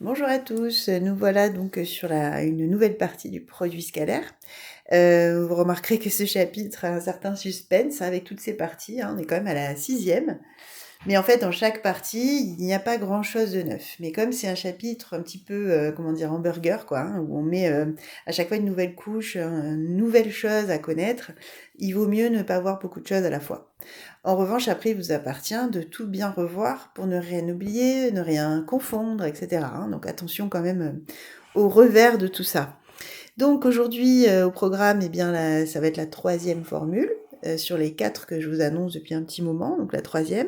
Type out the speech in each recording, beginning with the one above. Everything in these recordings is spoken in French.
Bonjour à tous, nous voilà donc sur une nouvelle partie du produit scalaire. Vous remarquerez que ce chapitre a un certain suspense avec toutes ces parties, hein, on est quand même à la sixième. Mais en fait, dans chaque partie, il n'y a pas grand-chose de neuf. Mais comme c'est un chapitre un petit peu, comment dire, hamburger quoi, hein, où on met à chaque fois une nouvelle couche, une nouvelle chose à connaître, il vaut mieux ne pas voir beaucoup de choses à la fois. En revanche, après, il vous appartient de tout bien revoir pour ne rien oublier, ne rien confondre, etc., hein. Donc attention quand même au revers de tout ça. Donc aujourd'hui, au programme, eh bien, ça va être la troisième formule sur les 4 que je vous annonce depuis un petit moment, donc la troisième.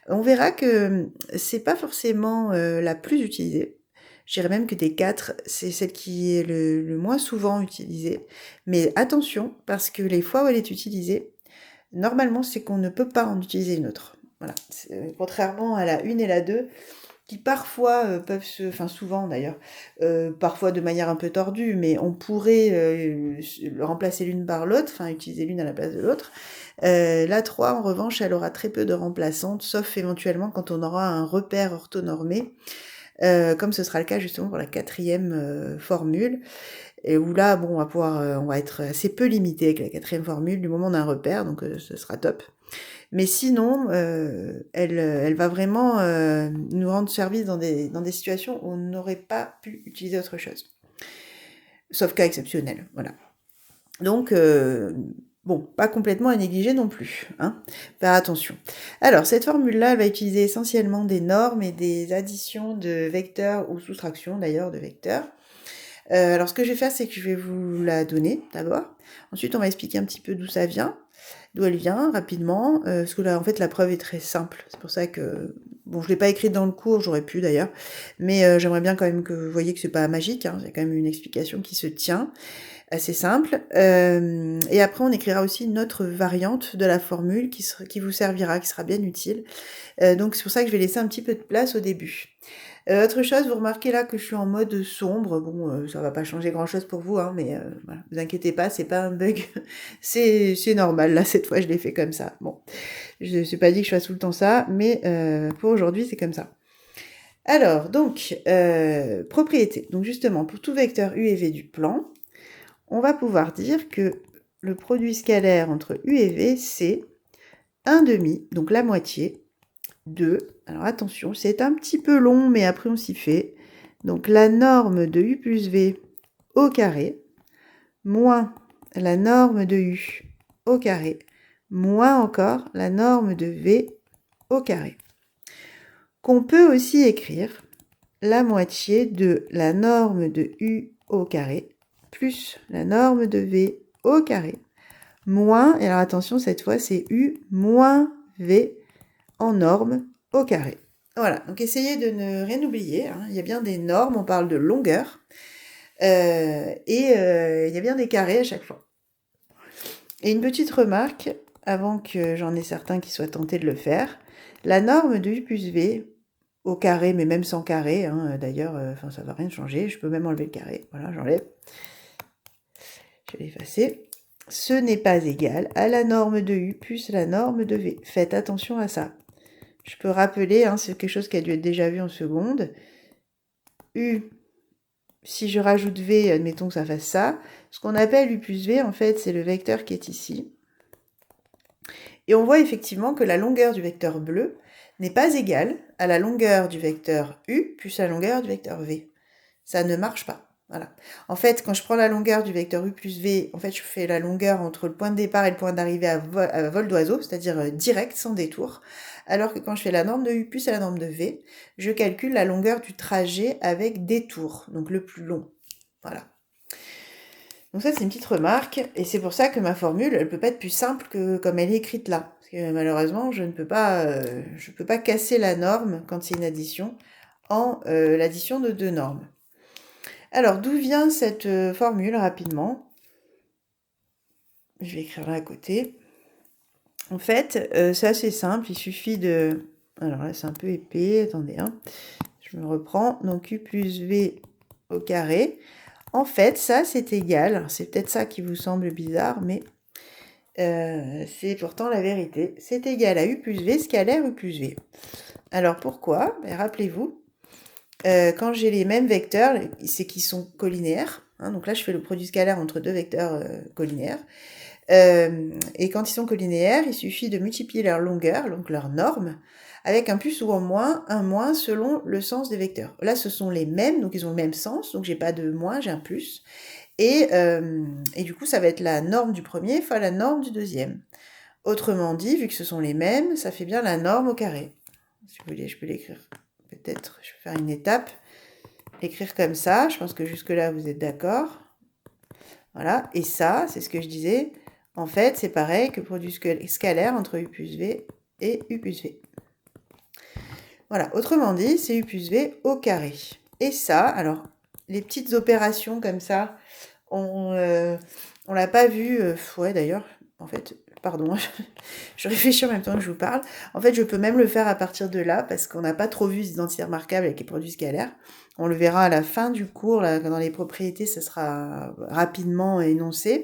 On verra que c'est pas forcément la plus utilisée. Je dirais même que des 4, c'est celle qui est le moins souvent utilisée. Mais attention, parce que les fois où elle est utilisée, normalement, c'est qu'on ne peut pas en utiliser une autre. Voilà. Contrairement à la 1 et la 2, qui parfois peuvent se, enfin souvent d'ailleurs, parfois de manière un peu tordue, mais on pourrait remplacer l'une par l'autre, enfin utiliser l'une à la place de l'autre. La 3, en revanche, elle aura très peu de remplaçantes, sauf éventuellement quand on aura un repère orthonormé, comme ce sera le cas justement pour la quatrième formule, et où là, bon, on va être assez peu limité avec la quatrième formule du moment d'un repère, donc ce sera top. Mais sinon, elle va vraiment nous rendre service dans des situations où on n'aurait pas pu utiliser autre chose. Sauf cas exceptionnel, voilà. Donc, bon, pas complètement à négliger non plus, hein. Faire attention. Alors, cette formule-là, elle va utiliser essentiellement des normes et des additions de vecteurs ou soustractions d'ailleurs de vecteurs. Alors, ce que je vais faire, c'est que je vais vous la donner d'abord. Ensuite, on va expliquer un petit peu d'où ça vient, d'où elle vient rapidement, parce que là, en fait, la preuve est très simple. C'est pour ça que, bon, je l'ai pas écrite dans le cours, j'aurais pu d'ailleurs, mais j'aimerais bien quand même que vous voyez que c'est pas magique, hein, c'est quand même une explication qui se tient, assez simple. Et après, on écrira aussi une autre variante de la formule qui vous servira, qui sera bien utile. Donc c'est pour ça que je vais laisser un petit peu de place au début. Autre chose, vous remarquez là que je suis en mode sombre. Bon, ça va pas changer grand-chose pour vous, hein, mais voilà, vous inquiétez pas, c'est pas un bug, c'est normal. Là, cette fois, je l'ai fait comme ça. Bon, je suis pas dit que je fasse tout le temps ça, mais pour aujourd'hui, c'est comme ça. Alors, donc, propriété. Donc justement, pour tout vecteur u et v du plan, on va pouvoir dire que le produit scalaire entre u et v, c'est 1 demi, donc la moitié, de, alors attention, c'est un petit peu long, mais après on s'y fait, donc la norme de u plus v au carré, moins la norme de u au carré, moins encore la norme de v au carré. Qu'on peut aussi écrire la moitié de la norme de u au carré plus la norme de v au carré, moins, et alors attention, cette fois c'est u moins v en norme au carré. Voilà, donc essayez de ne rien oublier, hein. Il y a bien des normes, on parle de longueur, il y a bien des carrés à chaque fois. Et une petite remarque, avant que j'en ai certains qui soient tentés de le faire, la norme de u plus v au carré, mais même sans carré, hein, d'ailleurs, enfin ça va rien changer, je peux même enlever le carré, voilà, j'enlève, je vais l'effacer. Ce n'est pas égal à la norme de u plus la norme de v. Faites attention à ça. Je peux rappeler, hein, c'est quelque chose qui a dû être déjà vu en seconde. U, si je rajoute v, admettons que ça fasse ça. Ce qu'on appelle u plus v, en fait, c'est le vecteur qui est ici. Et on voit effectivement que la longueur du vecteur bleu n'est pas égale à la longueur du vecteur u plus la longueur du vecteur v. Ça ne marche pas. Voilà. En fait, quand je prends la longueur du vecteur u plus v, en fait, je fais la longueur entre le point de départ et le point d'arrivée à vol d'oiseau, c'est-à-dire direct, sans détour. Alors que quand je fais la norme de u plus à la norme de v, je calcule la longueur du trajet avec détour, donc le plus long. Voilà. Donc ça, c'est une petite remarque, et c'est pour ça que ma formule, elle peut pas être plus simple que comme elle est écrite là. Parce que malheureusement, je peux pas casser la norme quand c'est une addition en l'addition de deux normes. Alors, d'où vient cette formule rapidement? Je vais écrire là à côté. En fait, c'est assez simple, il suffit de... Alors là, c'est un peu épais, attendez, hein. Je me reprends. Donc, u plus v au carré. En fait, ça, c'est égal. C'est peut-être ça qui vous semble bizarre, mais c'est pourtant la vérité. C'est égal à u plus v scalaire u plus v. Alors, pourquoi? Ben, rappelez-vous, quand j'ai les mêmes vecteurs, c'est qu'ils sont collinéaires. Hein, donc là, je fais le produit scalaire entre deux vecteurs collinéaires. Et quand ils sont collinéaires, il suffit de multiplier leur longueur, donc leur norme, avec un plus ou un moins selon le sens des vecteurs. Là, ce sont les mêmes, donc ils ont le même sens, donc j'ai pas de moins, j'ai un plus. Et du coup, ça va être la norme du premier fois la norme du deuxième. Autrement dit, vu que ce sont les mêmes, ça fait bien la norme au carré. Si vous voulez, je peux l'écrire. Peut-être, je vais faire une étape. L'écrire comme ça, je pense que jusque-là, vous êtes d'accord. Voilà, et ça, c'est ce que je disais. En fait, c'est pareil que produit scalaire entre U plus V et U plus V. Voilà, autrement dit, c'est U plus V au carré. Et ça, alors, les petites opérations comme ça, on l'a pas vu, ouais d'ailleurs, en fait, pardon, je réfléchis en même temps que je vous parle. En fait, je peux même le faire à partir de là, parce qu'on n'a pas trop vu les identités remarquables avec les produits scalaires. On le verra à la fin du cours, là, dans les propriétés, ça sera rapidement énoncé.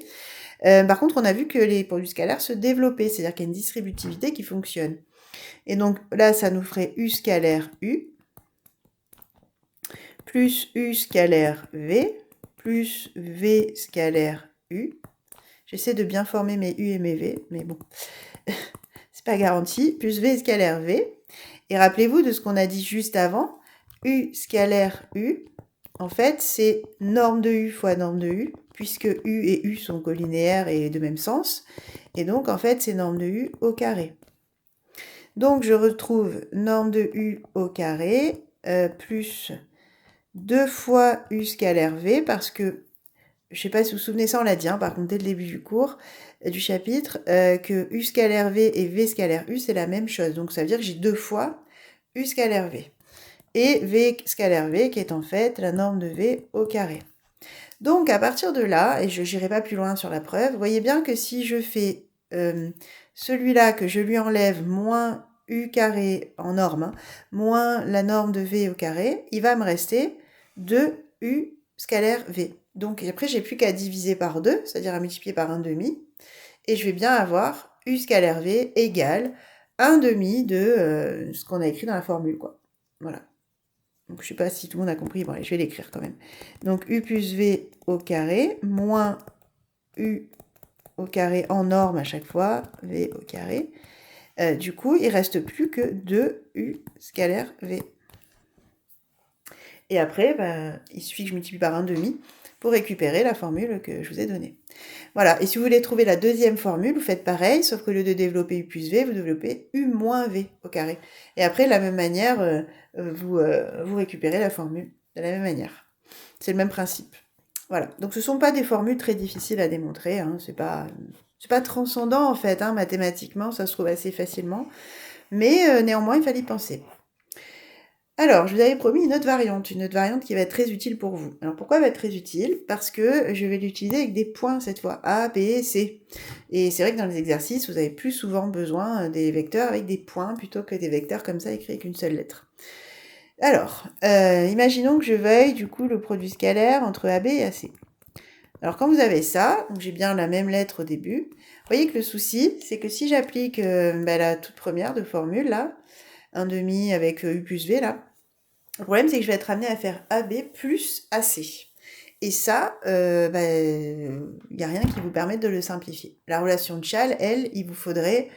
Par contre, on a vu que les produits scalaires se développaient, c'est-à-dire qu'il y a une distributivité qui fonctionne. Et donc là, ça nous ferait U scalaire U, plus U scalaire V, plus V scalaire U. J'essaie de bien former mes U et mes V, mais bon, c'est pas garanti. Plus V scalaire V. Et rappelez-vous de ce qu'on a dit juste avant, U scalaire U, en fait, c'est norme de U fois norme de U, puisque U et U sont collinéaires et de même sens. Et donc, en fait, c'est norme de U au carré. Donc, je retrouve norme de U au carré plus 2 fois U scalaire V, parce que, je ne sais pas si vous vous souvenez, ça on l'a dit, hein, par contre, dès le début du cours, du chapitre, que U scalaire V et V scalaire U, c'est la même chose. Donc, ça veut dire que j'ai 2 fois U scalaire V. Et V scalaire V, qui est en fait la norme de V au carré. Donc, à partir de là, et je n'irai pas plus loin sur la preuve, vous voyez bien que si je fais celui-là, que je lui enlève moins U carré en norme, hein, moins la norme de V au carré, il va me rester 2U scalaire V. Donc, après, j'ai plus qu'à diviser par 2, c'est-à-dire à multiplier par 1,5, et je vais bien avoir U scalaire V égale 1,5 de ce qu'on a écrit dans la formule, quoi. Voilà. Donc, je ne sais pas si tout le monde a compris. Bon, allez, je vais l'écrire quand même. Donc, U plus V au carré, moins U au carré en norme à chaque fois, V au carré. Du coup, il ne reste plus que 2U scalaire V. Et après, ben, il suffit que je multiplie par 1,5 pour récupérer la formule que je vous ai donnée. Voilà, et si vous voulez trouver la deuxième formule, vous faites pareil, sauf qu'au lieu de développer U plus V, vous développez U moins V au carré. Et après, de la même manière, vous récupérez la formule de la même manière. C'est le même principe. Voilà, donc ce ne sont pas des formules très difficiles à démontrer, hein. C'est pas transcendant en fait, hein, mathématiquement, ça se trouve assez facilement, mais néanmoins, il fallait y penser. Alors, je vous avais promis une autre variante qui va être très utile pour vous. Alors, pourquoi elle va être très utile? Parce que je vais l'utiliser avec des points cette fois, A, B, C. Et c'est vrai que dans les exercices, vous avez plus souvent besoin des vecteurs avec des points plutôt que des vecteurs comme ça écrits avec une seule lettre. Alors, imaginons que je veuille du coup le produit scalaire entre AB et AC. Alors, quand vous avez ça, donc j'ai bien la même lettre au début, vous voyez que le souci, c'est que si j'applique la toute première de formule, là, 1,5 avec U plus V, là, le problème, c'est que je vais être amenée à faire AB plus AC. Et ça, il n'y a rien qui vous permette de le simplifier. La relation de Chasles, elle, il vous faudrait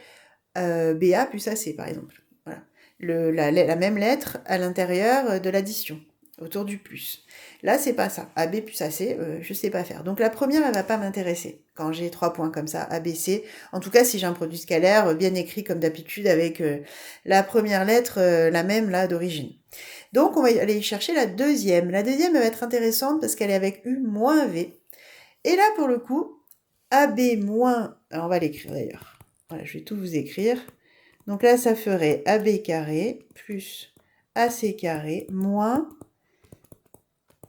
BA plus AC, par exemple. Voilà. La même lettre à l'intérieur de l'addition, autour du plus. Là, c'est pas ça. AB plus AC, je sais pas faire. Donc la première, elle va pas m'intéresser quand j'ai 3 points comme ça, ABC. En tout cas, si j'ai un produit scalaire bien écrit comme d'habitude avec la première lettre, la même là d'origine. Donc on va aller chercher la deuxième. La deuxième, elle va être intéressante parce qu'elle est avec U moins V. Et là, pour le coup, AB moins... Alors on va l'écrire d'ailleurs. Voilà, je vais tout vous écrire. Donc là, ça ferait AB carré plus AC carré moins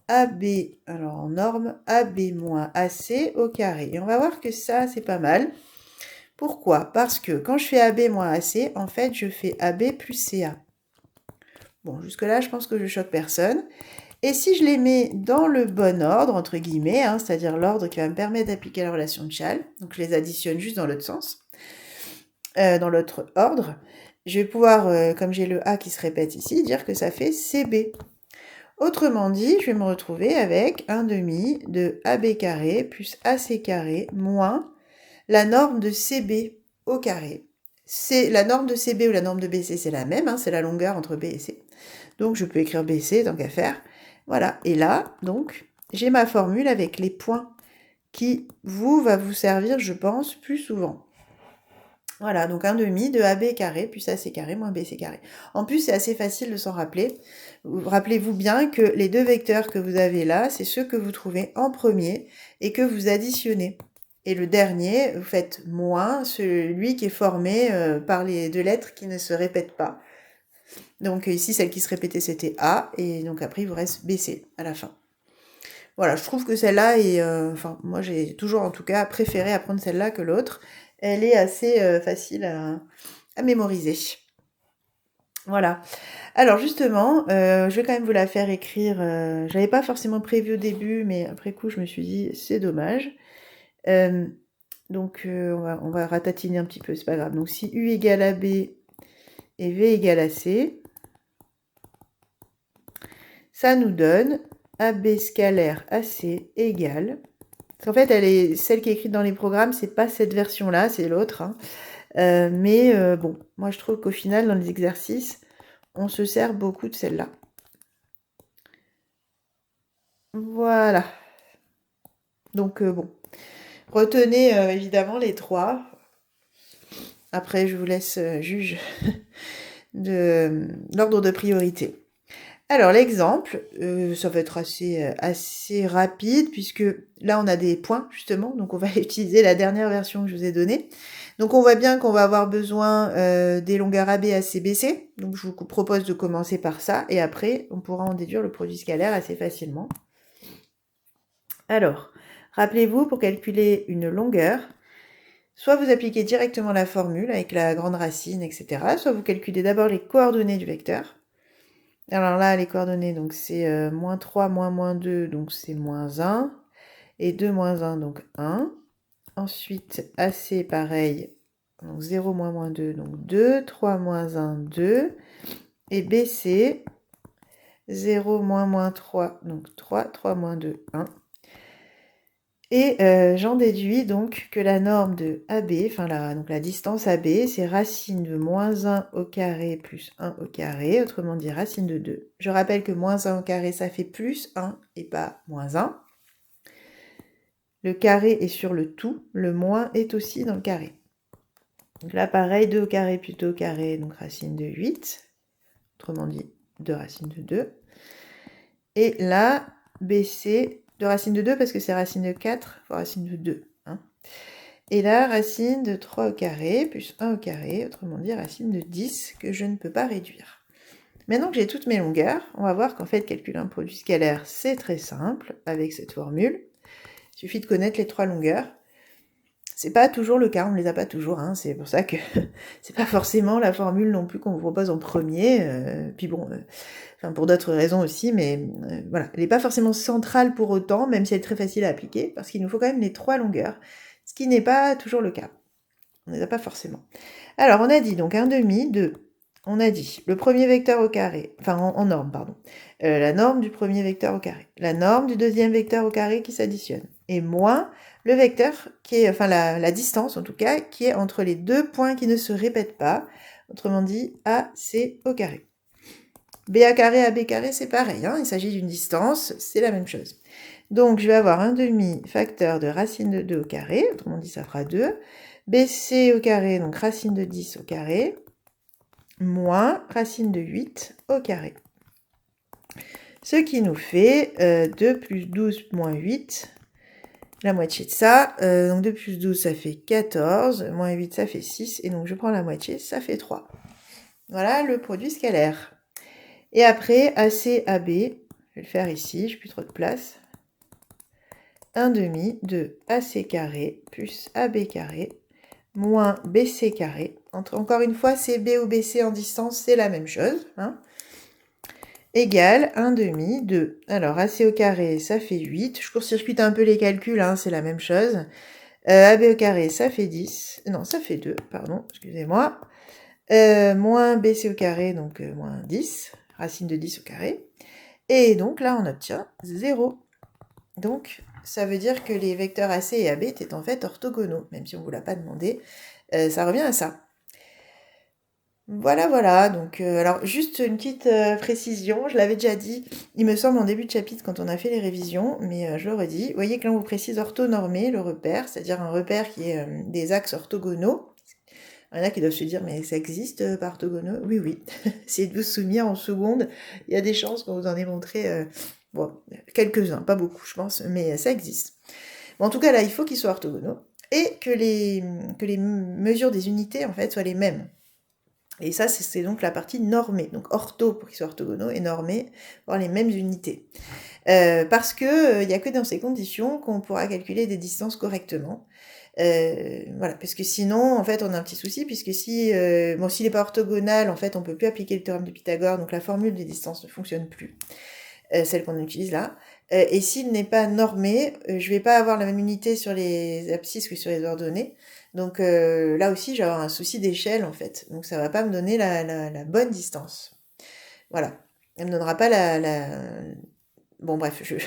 AB, alors en norme, AB moins AC au carré. Et on va voir que ça, c'est pas mal. Pourquoi? Parce que quand je fais AB moins AC, en fait, je fais AB plus CA. Bon, jusque-là, je pense que je choque personne. Et si je les mets dans le bon ordre, entre guillemets, hein, c'est-à-dire l'ordre qui va me permettre d'appliquer la relation de Chasles, donc je les additionne juste dans l'autre sens, dans l'autre ordre, je vais pouvoir, comme j'ai le A qui se répète ici, dire que ça fait CB. Autrement dit, je vais me retrouver avec 1 demi de AB carré plus AC carré moins la norme de CB au carré. C'est la norme de CB ou la norme de BC, c'est la même, hein, c'est la longueur entre B et C. Donc je peux écrire BC tant qu'à faire. Voilà, et là, donc, j'ai ma formule avec les points qui, va vous servir, je pense, plus souvent. Voilà, donc 1 demi de AB carré plus AC carré moins BC carré. En plus, c'est assez facile de s'en rappeler. Rappelez-vous bien que les deux vecteurs que vous avez là, c'est ceux que vous trouvez en premier et que vous additionnez. Et le dernier, vous faites moins celui qui est formé par les deux lettres qui ne se répètent pas. Donc ici, celle qui se répétait, c'était A, et donc après, il vous reste BC à la fin. Voilà, je trouve que celle-là est... enfin, moi, j'ai toujours, en tout cas, préféré apprendre celle-là que l'autre. Elle est assez facile à mémoriser. Voilà. Alors, justement, je vais quand même vous la faire écrire. J'avais pas forcément prévu au début, mais après coup, je me suis dit, c'est dommage. Donc, on va ratatiner un petit peu, c'est pas grave. Donc, si U égale à B et V égale à C, ça nous donne AB scalaire AC égale... En fait, celle qui est écrite dans les programmes, c'est pas cette version-là, c'est l'autre. Hein. Mais bon, moi je trouve qu'au final, dans les exercices, on se sert beaucoup de celle-là. Voilà. Donc bon, retenez évidemment les trois. Après, je vous laisse juge de l'ordre de priorité. Alors l'exemple, ça va être assez rapide puisque là on a des points justement, donc on va utiliser la dernière version que je vous ai donnée. Donc on voit bien qu'on va avoir besoin des longueurs AB, AC, BC, donc je vous propose de commencer par ça et après on pourra en déduire le produit scalaire assez facilement. Alors, rappelez-vous pour calculer une longueur, soit vous appliquez directement la formule avec la grande racine, etc. Soit vous calculez d'abord les coordonnées du vecteur. Alors là, les coordonnées, donc c'est moins 3, moins 2, donc c'est moins 1. Et 2, moins 1, donc 1. Ensuite, AC, pareil, donc 0, moins 2, donc 2. 3, moins 1, 2. Et BC, 0, moins 3, donc 3. 3, moins 2, 1. Et j'en déduis donc que la norme de AB, enfin donc la distance AB, c'est racine de moins 1 au carré plus 1 au carré, autrement dit racine de 2. Je rappelle que moins 1 au carré, ça fait plus 1 et pas moins 1. Le carré est sur le tout, le moins est aussi dans le carré. Donc là, pareil, 2 au carré plus 2 au carré, donc racine de 8. Autrement dit, 2 racine de 2. Et là, BC... de racine de 2 parce que c'est racine de 4 fois racine de 2. Hein. Et là, racine de 3 au carré plus 1 au carré, autrement dit racine de 10 que je ne peux pas réduire. Maintenant que j'ai toutes mes longueurs, on va voir qu'en fait, calculer un produit scalaire, c'est très simple avec cette formule. Il suffit de connaître les trois longueurs. C'est pas toujours le cas, on ne les a pas toujours, hein, c'est pour ça que c'est pas forcément la formule non plus qu'on vous propose en premier, puis bon, enfin pour d'autres raisons aussi, mais voilà, elle n'est pas forcément centrale pour autant, même si elle est très facile à appliquer, parce qu'il nous faut quand même les trois longueurs, ce qui n'est pas toujours le cas. On ne les a pas forcément. Alors, on a dit donc 1 demi de... On a dit le premier vecteur au carré, enfin en norme, pardon. La norme du premier vecteur au carré, la norme du deuxième vecteur au carré qui s'additionne, et moins le vecteur qui est, enfin la distance en tout cas, qui est entre les deux points qui ne se répètent pas, autrement dit AC au carré. BA carré, AB carré, c'est pareil, hein, il s'agit d'une distance, c'est la même chose. Donc je vais avoir 1 demi facteur de racine de 2 au carré, autrement dit ça fera 2, BC au carré, donc racine de 10 au carré, moins racine de 8 au carré. Ce qui nous fait 2 plus 12 moins 8, la moitié de ça. Donc 2 plus 12, ça fait 14, moins 8, ça fait 6, et donc je prends la moitié, ça fait 3. Voilà le produit scalaire. Et après, AC, AB, je vais le faire ici, j'ai plus trop de place. 1 demi de AC carré plus AB carré moins BC carré. Encore une fois, CB ou BC en distance, c'est la même chose. Hein, égale 1 demi de... Alors, AC au carré, ça fait 8. Je court-circuite un peu les calculs, hein, c'est la même chose. AB au carré, ça fait 10. Non, ça fait 2, pardon, excusez-moi. Moins BC au carré, donc moins 10. Racine de 10 au carré. Et donc là, on obtient 0. Donc, ça veut dire que les vecteurs AC et AB étaient en fait orthogonaux, même si on ne vous l'a pas demandé. Ça revient à ça. Voilà, voilà. Donc, alors, juste une petite précision, je l'avais déjà dit, il me semble en début de chapitre quand on a fait les révisions, mais je le redis. Vous voyez que là, on vous précise orthonormé, le repère, c'est-à-dire un repère qui est des axes orthogonaux. Il y en a qui doivent se dire, mais ça existe par orthogonaux? Oui, oui. Essayez de vous souvenir en seconde. Il y a des chances qu'on vous en ait montré, bon, quelques-uns, pas beaucoup, je pense, mais ça existe. Bon, en tout cas, là, il faut qu'ils soient orthogonaux et que les mesures des unités, en fait, soient les mêmes. Et ça, c'est donc la partie normée. Donc ortho pour qu'ils soient orthogonaux et normés pour avoir les mêmes unités. Parce que il n'y a que dans ces conditions qu'on pourra calculer des distances correctement. Voilà, parce que sinon, en fait, on a un petit souci, puisque si, bon, s'il n'est pas orthogonal, en fait, on ne peut plus appliquer le théorème de Pythagore, donc la formule des distances ne fonctionne plus, celle qu'on utilise là. Et s'il n'est pas normé, je ne vais pas avoir la même unité sur les abscisses que sur les ordonnées. Donc là aussi, je vais avoir un souci d'échelle, en fait. Donc ça ne va pas me donner la bonne distance. Voilà. Elle ne me donnera pas Bon, bref, je ne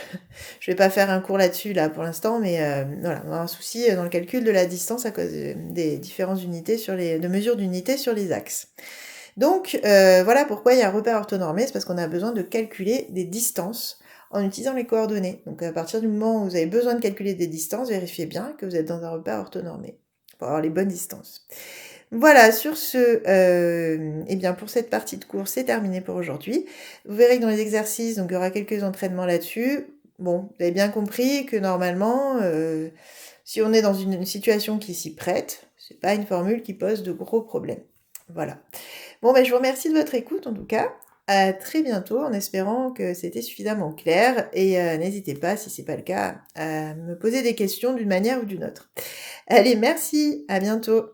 vais pas faire un cours là-dessus, là, pour l'instant, mais voilà, on a un souci dans le calcul de la distance à cause des différentes unités de mesure d'unités sur les axes. Donc, voilà pourquoi il y a un repère orthonormé, c'est parce qu'on a besoin de calculer des distances en utilisant les coordonnées. Donc, à partir du moment où vous avez besoin de calculer des distances, vérifiez bien que vous êtes dans un repère orthonormé pour avoir les bonnes distances. Voilà, sur ce, eh bien, pour cette partie de cours, c'est terminé pour aujourd'hui. Vous verrez que dans les exercices, donc il y aura quelques entraînements là-dessus. Bon, vous avez bien compris que normalement, si on est dans une situation qui s'y prête, c'est pas une formule qui pose de gros problèmes. Voilà. Bon, ben, je vous remercie de votre écoute en tout cas. À très bientôt en espérant que c'était suffisamment clair et n'hésitez pas, si c'est pas le cas, à me poser des questions d'une manière ou d'une autre. Allez, merci, à bientôt.